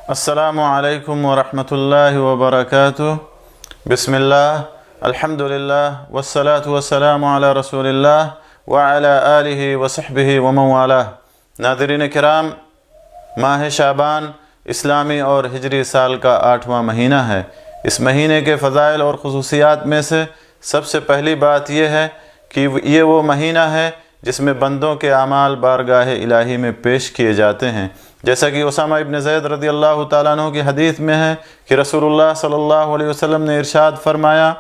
السلام علیکم ورحمۃ اللہ وبرکاتہ۔ بسم اللہ، الحمدللہ والصلاة والسلام علی رسول اللہ وعلی آلہ وصحبہ ومن والہ۔ ناظرین کرام، ماہ شعبان اسلامی اور ہجری سال کا 8واں مہینہ ہے۔ اس مہینے کے فضائل اور خصوصیات میں سے سب سے پہلی بات یہ ہے کہ یہ وہ مہینہ ہے جس میں بندوں کے اعمال بارگاہ الہی میں پیش کیے جاتے ہیں، جیسا کہ اسامہ ابن زید رضی اللہ تعالیٰ عنہ کی حدیث میں ہے کہ رسول اللہ صلی اللہ علیہ وسلم نے ارشاد فرمایا: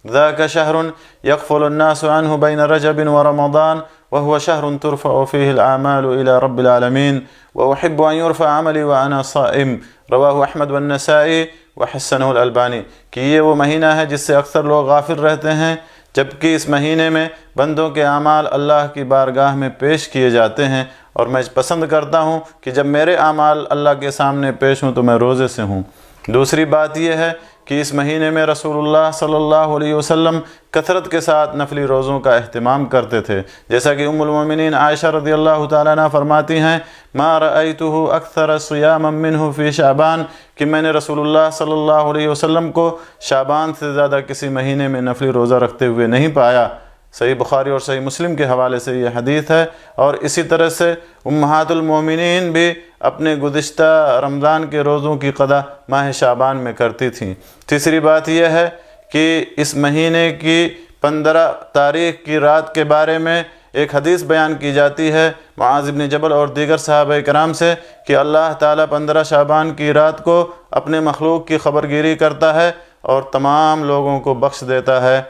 ذاک شہر یغفل الناس عنہ بین رجب ورمضان وهو شهر ترفع فيه الأعمال إلى رب العالمين وأحب أن يرفع عملي وأنا صائم، رواہ احمد والنسائی وحسنہ الالبانی۔ کہ یہ وہ مہینہ ہے جس سے اکثر لوگ غافل رہتے ہیں، جبکہ اس مہینے میں بندوں کے اعمال اللہ کی بارگاہ میں پیش کیے جاتے ہیں، اور میں پسند کرتا ہوں کہ جب میرے اعمال اللہ کے سامنے پیش ہوں تو میں روزے سے ہوں۔ دوسری بات یہ ہے کہ اس مہینے میں رسول اللہ صلی اللہ علیہ وسلم کثرت کے ساتھ نفلی روزوں کا اہتمام کرتے تھے، جیسا کہ ام المومنین عائشہ رضی اللہ تعالیٰ عنہ فرماتی ہیں: ما رأیتہ اکثر صیاما منہ فی شعبان، کہ میں نے رسول اللہ صلی اللہ علیہ وسلم کو شعبان سے زیادہ کسی مہینے میں نفلی روزہ رکھتے ہوئے نہیں پایا۔ صحیح بخاری اور صحیح مسلم کے حوالے سے یہ حدیث ہے، اور اسی طرح سے امہات المومنین بھی اپنے گزشتہ رمضان کے روزوں کی قضا ماہ شعبان میں کرتی تھیں۔ تیسری بات یہ ہے کہ اس مہینے کی 15 تاریخ کی رات کے بارے میں ایک حدیث بیان کی جاتی ہے معاذ بن جبل اور دیگر صحابہ کرام سے کہ اللہ تعالیٰ 15 شعبان کی رات کو اپنے مخلوق کی خبرگیری کرتا ہے اور تمام لوگوں کو بخش دیتا ہے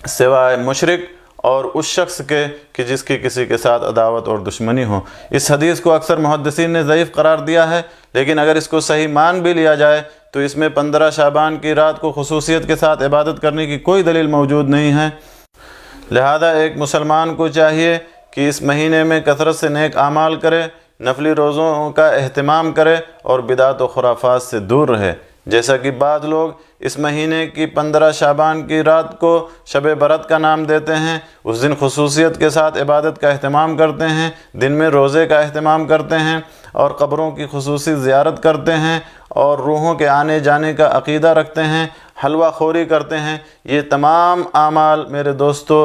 سوائے مشرک اور اس شخص کے کہ جس کی کسی کے ساتھ عداوت اور دشمنی ہو۔ اس حدیث کو اکثر محدثین نے ضعیف قرار دیا ہے، لیکن اگر اس کو صحیح مان بھی لیا جائے تو اس میں 15 شعبان کی رات کو خصوصیت کے ساتھ عبادت کرنے کی کوئی دلیل موجود نہیں ہے۔ لہذا ایک مسلمان کو چاہیے کہ اس مہینے میں کثرت سے نیک اعمال کرے، نفلی روزوں کا اہتمام کرے اور بدعت و خرافات سے دور رہے، جیسا کہ بعض لوگ اس مہینے کی 15 شعبان کی رات کو شب برات کا نام دیتے ہیں۔ اس دن خصوصیت کے ساتھ عبادت کا اہتمام کرتے ہیں، دن میں روزے کا اہتمام کرتے ہیں اور قبروں کی خصوصی زیارت کرتے ہیں اور روحوں کے آنے جانے کا عقیدہ رکھتے ہیں، حلوہ خوری کرتے ہیں۔ یہ تمام اعمال میرے دوستو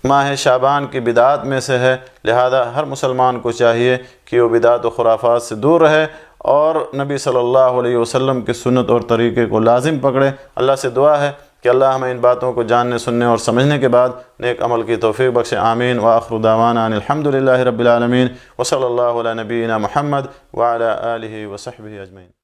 ماہ شعبان کی بدعات میں سے ہے، لہذا ہر مسلمان کو چاہیے کہ وہ بدعات و خرافات سے دور رہے اور نبی صلی اللہ علیہ وسلم کی سنت اور طریقے کو لازم پکڑے۔ اللہ سے دعا ہے کہ اللہ ہمیں ان باتوں کو جاننے، سننے اور سمجھنے کے بعد نیک عمل کی توفیق بخشے۔ آمین۔ وآخر دعوانا ان الحمدللہ رب العالمین، وصلی اللہ علی نبینا محمد وعلی آلہ وصحبہ اجمعین۔